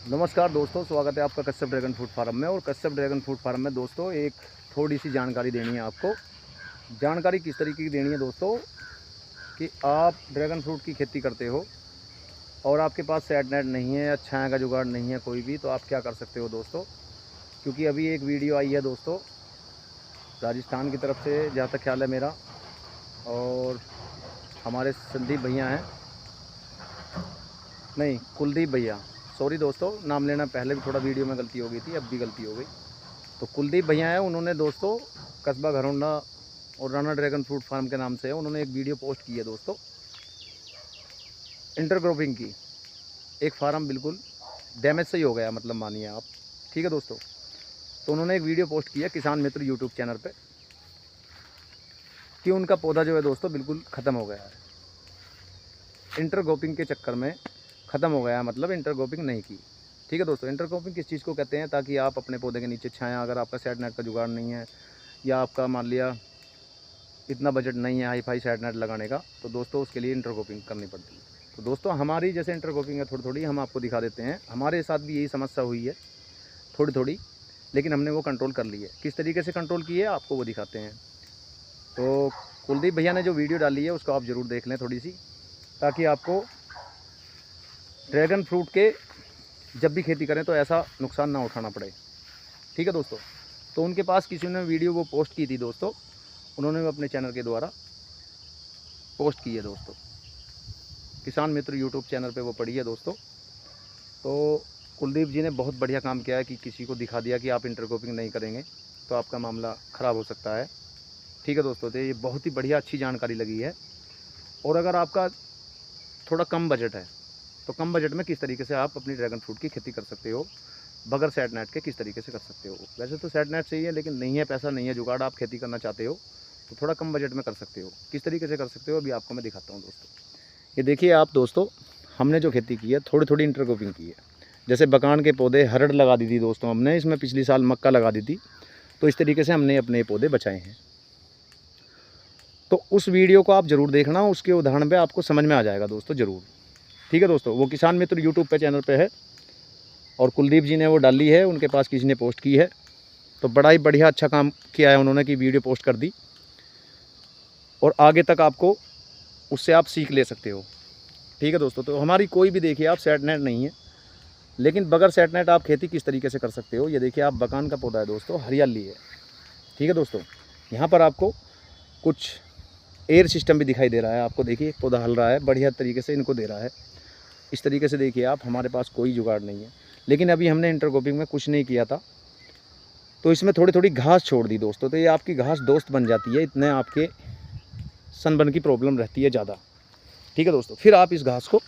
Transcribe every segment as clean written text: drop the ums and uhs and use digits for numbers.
नमस्कार दोस्तों, स्वागत है आपका कश्यप ड्रैगन फ्रूट फार्म में। और कश्यप ड्रैगन फ्रूट फार्म में दोस्तों एक थोड़ी सी जानकारी देनी है आपको। जानकारी किस तरीके की देनी है दोस्तों कि आप ड्रैगन फ्रूट की खेती करते हो और आपके पास सेट नेट नहीं है या छाया का जुगाड़ नहीं है कोई भी, तो आप क्या कर सकते हो दोस्तों। क्योंकि अभी एक वीडियो आई है दोस्तों राजस्थान की तरफ से, जहाँ तक ख्याल है मेरा, और हमारे संदीप भैया हैं, नहीं कुलदीप भैया, सॉरी दोस्तों नाम लेना, पहले भी थोड़ा वीडियो में गलती हो गई थी, अब भी गलती हो गई। तो कुलदीप भैया हैं, उन्होंने दोस्तों कस्बा घरौंडा और राणा ड्रैगन फ्रूट फार्म के नाम से है, उन्होंने एक वीडियो पोस्ट की है दोस्तों इंटरक्रॉपिंग की। एक फार्म बिल्कुल डैमेज से ही हो गया, मतलब मानिए आप, ठीक है दोस्तों। तो उन्होंने एक वीडियो पोस्ट की है किसान मित्र यूट्यूब चैनल पे कि उनका पौधा जो है दोस्तों बिल्कुल ख़त्म हो गया है, इंटरक्रॉपिंग के चक्कर में ख़त्म हो गया है, मतलब इंटरक्रॉपिंग नहीं की। ठीक है दोस्तों, इंटरक्रॉपिंग किस चीज़ को कहते हैं, ताकि आप अपने पौधे के नीचे छाया, अगर आपका सेट नेट का जुगाड़ नहीं है या आपका मान लिया इतना बजट नहीं है हाई फाई सेट नेट लगाने का, तो दोस्तों उसके लिए इंटरक्रॉपिंग करनी पड़ती है। तो दोस्तों हमारी जैसे इंटरक्रॉपिंग है थोड़ी थोड़ी, हम आपको दिखा देते हैं। हमारे साथ भी यही समस्या हुई है थोड़ी थोड़ी, लेकिन हमने वो कंट्रोल कर ली है। किस तरीके से कंट्रोल की है आपको वो दिखाते हैं। तो कुलदीप भैया ने जो वीडियो डाली है उसको आप ज़रूर देख लें थोड़ी सी, ताकि आपको ड्रैगन फ्रूट के जब भी खेती करें तो ऐसा नुकसान ना उठाना पड़े। ठीक है दोस्तों। तो उनके पास किसी ने वीडियो वो पोस्ट की थी दोस्तों, उन्होंने अपने चैनल के द्वारा पोस्ट की है दोस्तों, किसान मित्र यूट्यूब चैनल पे वो पड़ी है दोस्तों। तो कुलदीप जी ने बहुत बढ़िया काम किया है कि किसी को दिखा दिया कि आप इंटरक्रॉपिंग नहीं करेंगे तो आपका मामला ख़राब हो सकता है। ठीक है दोस्तों, तो ये बहुत ही बढ़िया अच्छी जानकारी लगी है। और अगर आपका थोड़ा कम बजट है तो कम बजट में किस तरीके से आप अपनी ड्रैगन फ्रूट की खेती कर सकते हो, बगैर सेट नेट के किस तरीके से कर सकते हो। वैसे तो सेट नेट चाहिए, लेकिन नहीं है पैसा, नहीं है जुगाड़, आप खेती करना चाहते हो तो थोड़ा कम बजट में कर सकते हो। किस तरीके से कर सकते हो अभी आपको मैं दिखाता हूँ दोस्तों। ये देखिए आप दोस्तों, हमने जो खेती की है थोड़ी थोड़ी इंटरक्रॉपिंग की है। जैसे बकान के पौधे हरड़ लगा दी थी दोस्तों हमने, इसमें पिछली साल मक्का लगा दी थी, तो इस तरीके से हमने अपने पौधे बचाए हैं। तो उस वीडियो को आप ज़रूर देखना, उसके उदाहरण पे आपको समझ में आ जाएगा दोस्तों ज़रूर। ठीक है दोस्तों, वो किसान मित्र यूट्यूब पे चैनल पे है और कुलदीप जी ने वो डाली है, उनके पास किसी ने पोस्ट की है। तो बड़ा ही बढ़िया अच्छा काम किया है उन्होंने कि वीडियो पोस्ट कर दी, और आगे तक आपको उससे आप सीख ले सकते हो। ठीक है दोस्तों। तो हमारी कोई भी देखिए आप सेट नेट नहीं है, लेकिन बगैर सेट नेट आप खेती किस तरीके से कर सकते हो। ये देखिए आप बकान का पौधा है दोस्तों, हरियाली है। ठीक है दोस्तों, यहाँ पर आपको कुछ एयर सिस्टम भी दिखाई दे रहा है आपको। देखिए पौधा हल रहा है, बढ़िया तरीके से इनको दे रहा है। इस तरीके से देखिए आप, हमारे पास कोई जुगाड़ नहीं है, लेकिन अभी हमने इंटरक्रॉपिंग में कुछ नहीं किया था, तो इसमें थोड़ी थोड़ी घास छोड़ दी दोस्तों। तो ये आपकी घास दोस्त बन जाती है, इतने आपके सनबर्न की प्रॉब्लम रहती है ज़्यादा। ठीक है दोस्तों, फिर आप इस घास को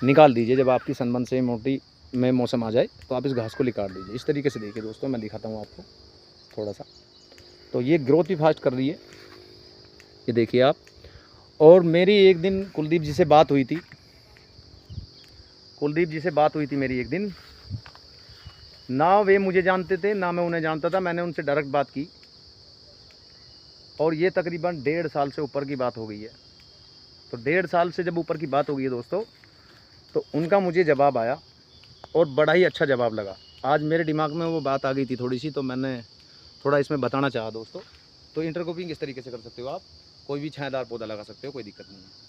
निकाल दीजिए, जब आपकी सनबर्न से मोटी में मौसम आ जाए तो आप इस घास को निकाल दीजिए। इस तरीके से देखिए दोस्तों, मैं दिखाता हूँ आपको थोड़ा सा। तो ये ग्रोथ भी फास्ट कर रही है, ये देखिए आप। और मेरी एक दिन कुलदीप जी से बात हुई थी, मेरी एक दिन। ना वे मुझे जानते थे ना मैं उन्हें जानता था, मैंने उनसे डायरेक्ट बात की, और ये तकरीबन 1.5 साल से ऊपर की बात हो गई है। तो 1.5 साल से जब ऊपर की बात हो गई है दोस्तों, तो उनका मुझे जवाब आया और बड़ा ही अच्छा जवाब लगा। आज मेरे दिमाग में वो बात आ गई थी थोड़ी सी, तो मैंने थोड़ा इसमें बताना चाहा दोस्तों। तो इंटरक्रॉपिंग इस तरीके से कर सकते हो आप, कोई भी छायादार पौधा लगा सकते हो, कोई दिक्कत नहीं है।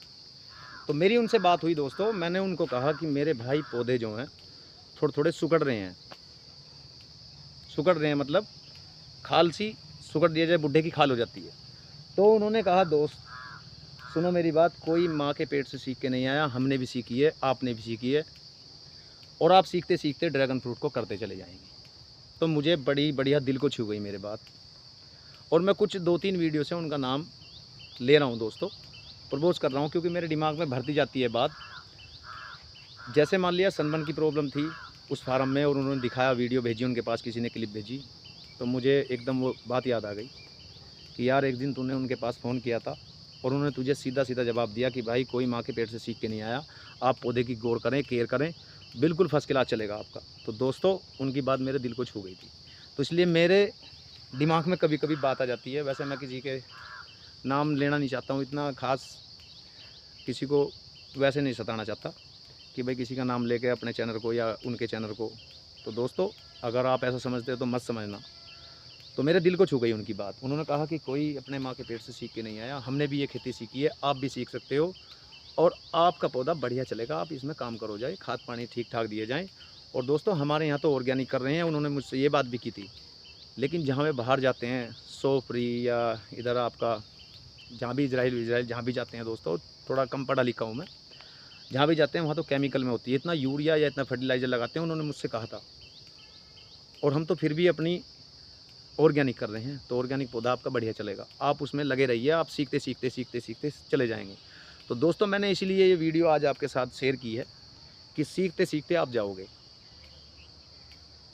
तो मेरी उनसे बात हुई दोस्तों, मैंने उनको कहा कि मेरे भाई पौधे जो हैं थोड़े थोड़े सुकड़ रहे हैं, मतलब खाल सी सुकड़ दिया जाए, बुढ़े की खाल हो जाती है। तो उन्होंने कहा दोस्त सुनो मेरी बात, कोई माँ के पेट से सीख के नहीं आया, हमने भी सीखी है, आपने भी सीखी है, और आप सीखते सीखते ड्रैगन फ्रूट को करते चले जाएंगे। तो मुझे बड़ी बढ़िया दिल को छू गई मेरी बात, और मैं कुछ 2-3 वीडियो से उनका नाम ले रहा हूँ दोस्तों, प्रपोज कर रहा हूँ, क्योंकि मेरे दिमाग में भरती जाती है बात। जैसे मान लिया सनबर्न की प्रॉब्लम थी उस फार्म में, और उन्होंने दिखाया, वीडियो भेजी उनके पास, किसी ने क्लिप भेजी, तो मुझे एकदम वो बात याद आ गई कि यार एक दिन तूने उनके पास फ़ोन किया था और उन्होंने तुझे सीधा सीधा जवाब दिया कि भाई कोई माँ के पेट से सीख के नहीं आया, आप पौधे की गौर करें, केयर करें, बिल्कुल फर्स्ट क्लास चलेगा आपका। तो दोस्तों उनकी बात मेरे दिल को छू गई थी, तो इसलिए मेरे दिमाग में कभी कभी बात आ जाती है। वैसे मैं किसी के नाम लेना नहीं चाहता हूँ, इतना खास किसी को वैसे नहीं सताना चाहता, कि भाई किसी का नाम लेके अपने चैनल को या उनके चैनल को, तो दोस्तों अगर आप ऐसा समझते हो तो मत समझना। तो मेरे दिल को छू गई उनकी बात। उन्होंने कहा कि कोई अपने माँ के पेट से सीख के नहीं आया, हमने भी ये खेती सीखी है, आप भी सीख सकते हो और आपका पौधा बढ़िया चलेगा, आप इसमें काम करो जाए, खाद पानी ठीक ठाक दिए जाएँ। और दोस्तों हमारे यहाँ तो ऑर्गेनिक कर रहे हैं, उन्होंने मुझसे ये बात भी की थी। लेकिन जहाँ वे बाहर जाते हैं, सोफरी या इधर आपका जहाँ भी इजराइल जहाँ भी जाते हैं दोस्तों, थोड़ा कम पढ़ा लिखा हूँ मैं, जहाँ भी जाते हैं वहाँ तो केमिकल में होती है, इतना यूरिया या इतना फर्टिलाइज़र लगाते हैं, उन्होंने मुझसे कहा था। और हम तो फिर भी अपनी ऑर्गेनिक कर रहे हैं, तो ऑर्गेनिक पौधा आपका बढ़िया चलेगा, आप उसमें लगे रहिए, आप सीखते सीखते सीखते सीखते चले जाएंगे। तो दोस्तों मैंने इसीलिए ये वीडियो आज आपके साथ शेयर की है कि सीखते सीखते आप जाओगे।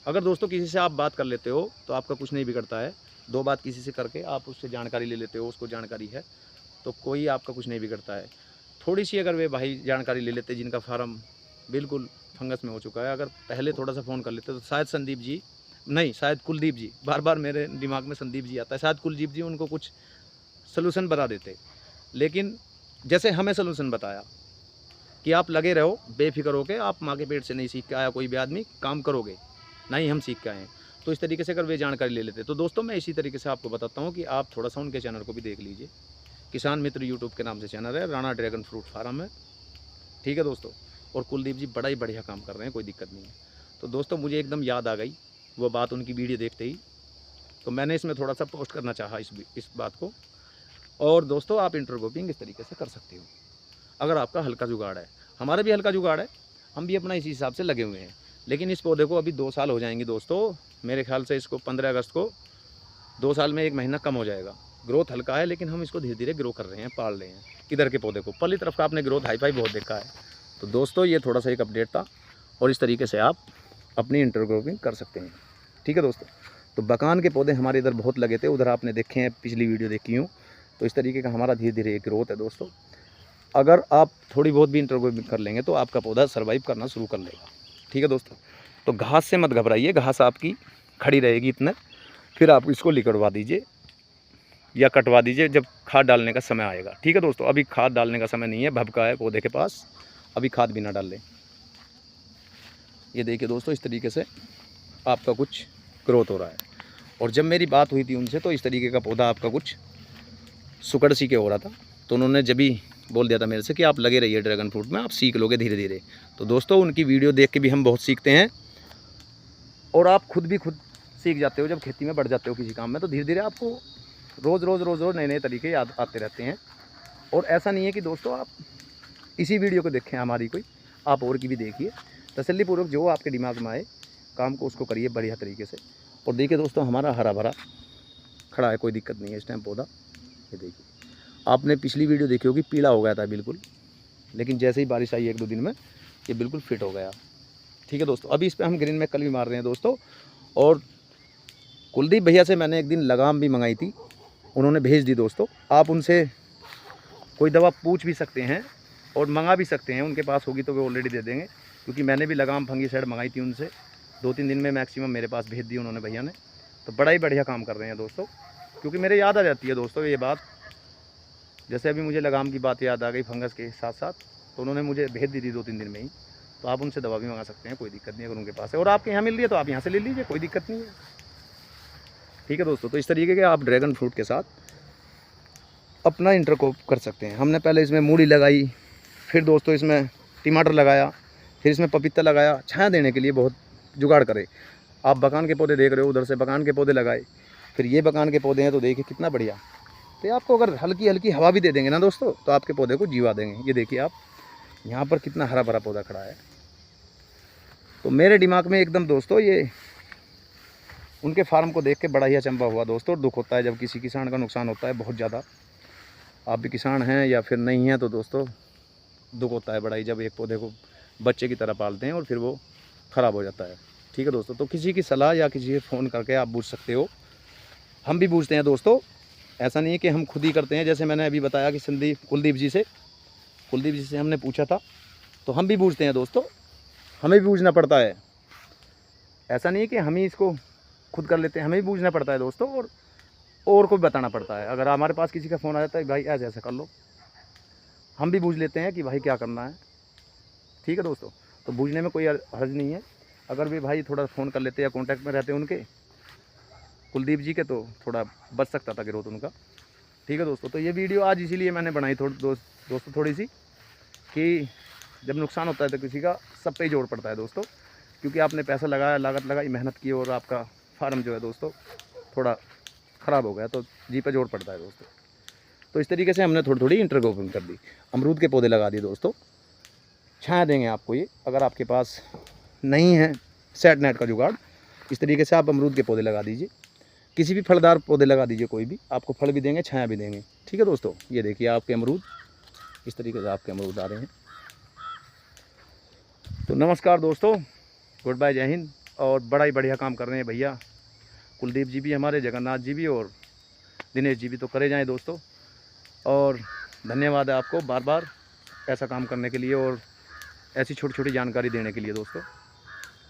अगर दोस्तों किसी से आप बात कर लेते हो तो आपका कुछ नहीं बिगड़ता है, 2 बात किसी से करके आप उससे जानकारी ले लेते हो, उसको जानकारी है तो कोई आपका कुछ नहीं बिगड़ता है। थोड़ी सी अगर वे भाई जानकारी ले लेते जिनका फार्म बिल्कुल फंगस में हो चुका है, अगर पहले थोड़ा सा फ़ोन कर लेते तो शायद संदीप जी, नहीं शायद कुलदीप जी, बार बार मेरे दिमाग में संदीप जी आता है, शायद कुलदीप जी उनको कुछ सलूशन बता देते। लेकिन जैसे हमें सलूशन बताया कि आप लगे रहो बेफिक्र होकर, आप माँ के पेट से नहीं सीख के आया कोई भी आदमी, काम करोगे, नहीं हम सीख के आए हैं। तो इस तरीके से अगर वे जानकारी ले लेते। तो दोस्तों मैं इसी तरीके से आपको बताता हूँ कि आप थोड़ा सा उनके चैनल को भी देख लीजिए। किसान मित्र यूट्यूब के नाम से चैनल है, राणा ड्रैगन फ्रूट फार्म है, ठीक है दोस्तों। और कुलदीप जी बड़ा ही बढ़िया काम कर रहे हैं, कोई दिक्कत नहीं है। तो दोस्तों मुझे एकदम याद आ गई वो बात उनकी वीडियो देखते ही, तो मैंने इसमें थोड़ा सा पोस्ट करना चाहा इस बात को। और दोस्तों आप इंटरक्रॉपिंग इस तरीके से कर सकते हो अगर आपका हल्का जुगाड़ है। हमारा भी हल्का जुगाड़ है, हम भी अपना इसी हिसाब से लगे हुए हैं। लेकिन इस पौधे को अभी 2 साल हो जाएंगे दोस्तों, मेरे ख्याल से इसको 15 अगस्त को 2 साल में 1 महीना कम हो जाएगा। ग्रोथ हल्का है लेकिन हम इसको धीरे धीरे ग्रो कर रहे हैं, पाल रहे हैं। इधर के पौधे को, पल्ली तरफ का आपने ग्रोथ हाई फाई बहुत देखा है। तो दोस्तों ये थोड़ा सा एक अपडेट था और इस तरीके से आप अपनी इंटरक्रॉपिंग कर सकते हैं, ठीक है दोस्तों। तो बकान के पौधे हमारे इधर बहुत लगे थे, उधर आपने देखे हैं, पिछली वीडियो देखी हूँ। तो इस तरीके का हमारा धीरे धीरे एक ग्रोथ है दोस्तों। अगर आप थोड़ी बहुत भी इंटरक्रॉपिंग कर लेंगे तो आपका पौधा सर्वाइव करना शुरू कर लेगा, ठीक है दोस्तों। तो घास से मत घबराइए, घास आपकी खड़ी रहेगी इतने, फिर आप इसको लिकड़वा दीजिए या कटवा दीजिए जब खाद डालने का समय आएगा, ठीक है दोस्तों। अभी खाद डालने का समय नहीं है, भभका है पौधे के पास, अभी खाद भी ना डाल लें। ये देखिए दोस्तों इस तरीके से आपका कुछ ग्रोथ हो रहा है। और जब मेरी बात हुई थी उनसे तो इस तरीके का पौधा आपका कुछ सुकड़ सी के हो रहा था, तो उन्होंने जब भी बोल दिया था मेरे से कि आप लगे रहिए ड्रैगन फ्रूट में, आप सीख लोगे धीरे धीरे। तो दोस्तों उनकी वीडियो देख के भी हम बहुत सीखते हैं और आप खुद सीख जाते हो। जब खेती में बढ़ जाते हो किसी काम में तो धीरे धीरे आपको रोज़ नए नए तरीके याद आते रहते हैं। और ऐसा नहीं है कि दोस्तों आप इसी वीडियो को देखें हमारी कोई, आप और की भी देखिए, तसल्लीपूर्वक जो आपके दिमाग में आए काम को उसको करिए बढ़िया तरीके से। और देखिए दोस्तों हमारा हरा भरा खड़ा है, कोई दिक्कत नहीं है इस टाइम पौधा। ये देखिए आपने पिछली वीडियो देखी होगी, पीला हो गया था बिल्कुल, लेकिन जैसे ही बारिश आई 1-2 दिन में ये बिल्कुल फिट हो गया, ठीक है दोस्तों। अभी इस पर हम ग्रीन में कल भी मार रहे हैं दोस्तों। और कुलदीप भैया से मैंने एक दिन लगाम भी मंगाई थी, उन्होंने भेज दी दोस्तों। आप उनसे कोई दवा पूछ भी सकते हैं और मंगा भी सकते हैं, उनके पास होगी तो वो ऑलरेडी दे देंगे। क्योंकि मैंने भी लगाम फंगीसाइड मंगाई थी उनसे, 2-3 दिन में मैक्सिमम मेरे पास भेज दी उन्होंने भैया ने। तो बड़ा ही बढ़िया काम कर रहे हैं दोस्तों, क्योंकि मेरे याद आ जाती है दोस्तों ये बात। जैसे अभी मुझे लगाम की बात याद आ गई फंगस के साथ साथ, तो उन्होंने मुझे भेज दी थी 2-3 दिन में ही। तो आप उनसे दवा भी मंगा सकते हैं, कोई दिक्कत नहीं है अगर उनके पास है। और आपके यहाँ मिल रही है तो आप यहाँ से ले लीजिए, कोई दिक्कत नहीं है, ठीक है दोस्तों। तो इस तरीके के आप ड्रैगन फ्रूट के साथ अपना इंटरक्रॉप कर सकते हैं। हमने पहले इसमें मूली लगाई, फिर दोस्तों इसमें टमाटर लगाया, फिर इसमें पपीता लगाया, छाया देने के लिए बहुत जुगाड़ करे। आप बकान के पौधे देख रहे हो, उधर से बकान के पौधे लगाए, फिर ये बकान के पौधे हैं, तो देखिए कितना बढ़िया। तो आपको अगर हल्की हल्की हवा भी दे देंगे ना दोस्तों, तो आपके पौधे को जीवा देंगे। ये देखिए आप यहाँ पर कितना हरा भरा पौधा खड़ा है। तो मेरे दिमाग में एकदम दोस्तों ये उनके फार्म को देख के बड़ा ही अचंभा हुआ दोस्तों। दुख होता है जब किसी किसान का नुकसान होता है बहुत ज़्यादा। आप भी किसान हैं या फिर नहीं हैं तो दोस्तों दुख होता है बड़ा ही, जब एक पौधे को बच्चे की तरह पालते हैं और फिर वो ख़राब हो जाता है, ठीक है दोस्तों। तो किसी की सलाह या किसी से फ़ोन करके आप पूछ सकते हो, हम भी पूछते हैं दोस्तों। ऐसा नहीं है कि हम खुद ही करते हैं, जैसे मैंने अभी बताया कि कुलदीप जी से हमने पूछा था, तो हम भी पूछते हैं दोस्तों, हमें भी पूछना पड़ता है। ऐसा नहीं है कि हम ही इसको खुद कर लेते हैं, हमें भी पूछना पड़ता है दोस्तों, और को भी बताना पड़ता है। अगर हमारे पास किसी का फ़ोन आ जाता है भाई ऐसे ऐसा कर लो, हम भी पूछ लेते हैं कि भाई क्या करना है, ठीक है दोस्तों। तो बूझने में कोई हर्ज नहीं है। अगर भी भाई थोड़ा फ़ोन कर लेते या कॉन्टैक्ट में रहते उनके, कुलदीप जी के, तो थोड़ा बच सकता था ग्रोथ उनका। ठीक है दोस्तों। तो ये वीडियो आज इसीलिए मैंने बनाई दोस्तों थोड़ी सी, कि जब नुकसान होता है तो किसी का सब पे ही जोड़ पड़ता है दोस्तों। क्योंकि आपने पैसा लगाया, लागत लगाई, मेहनत की, और आपका फार्म जो है दोस्तों थोड़ा ख़राब हो गया, तो जी पे जोड़ पड़ता है दोस्तों। तो इस तरीके से हमने थोड़ी थोड़ी इंटरक्रॉपिंग कर दी। अमरूद के पौधे लगा दिए दोस्तों, छाया देंगे आपको ये। अगर आपके पास नहीं है सेट नेट का जुगाड़, इस तरीके से आप अमरूद के पौधे लगा दीजिए। किसी भी फलदार पौधे लगा दीजिए, कोई भी, आपको फल भी देंगे, छाया भी देंगे। ठीक है दोस्तों। ये देखिए आपके अमरूद, इस तरीके से आपके अमरूद आ रहे हैं। तो नमस्कार दोस्तों, गुड बाय, जय हिंद। और बड़ा ही बढ़िया काम कर रहे हैं भैया कुलदीप जी भी हमारे, जगन्नाथ जी भी, और दिनेश जी भी। तो करे जाएँ दोस्तों, और धन्यवाद है आपको बार बार ऐसा काम करने के लिए और ऐसी छोटी छोटी जानकारी देने के लिए दोस्तों।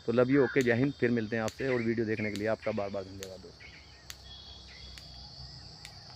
तो लव यू, ओके, जय हिंद। फिर मिलते हैं आपसे, और वीडियो देखने के लिए आपका बार बार धन्यवाद दोस्तों।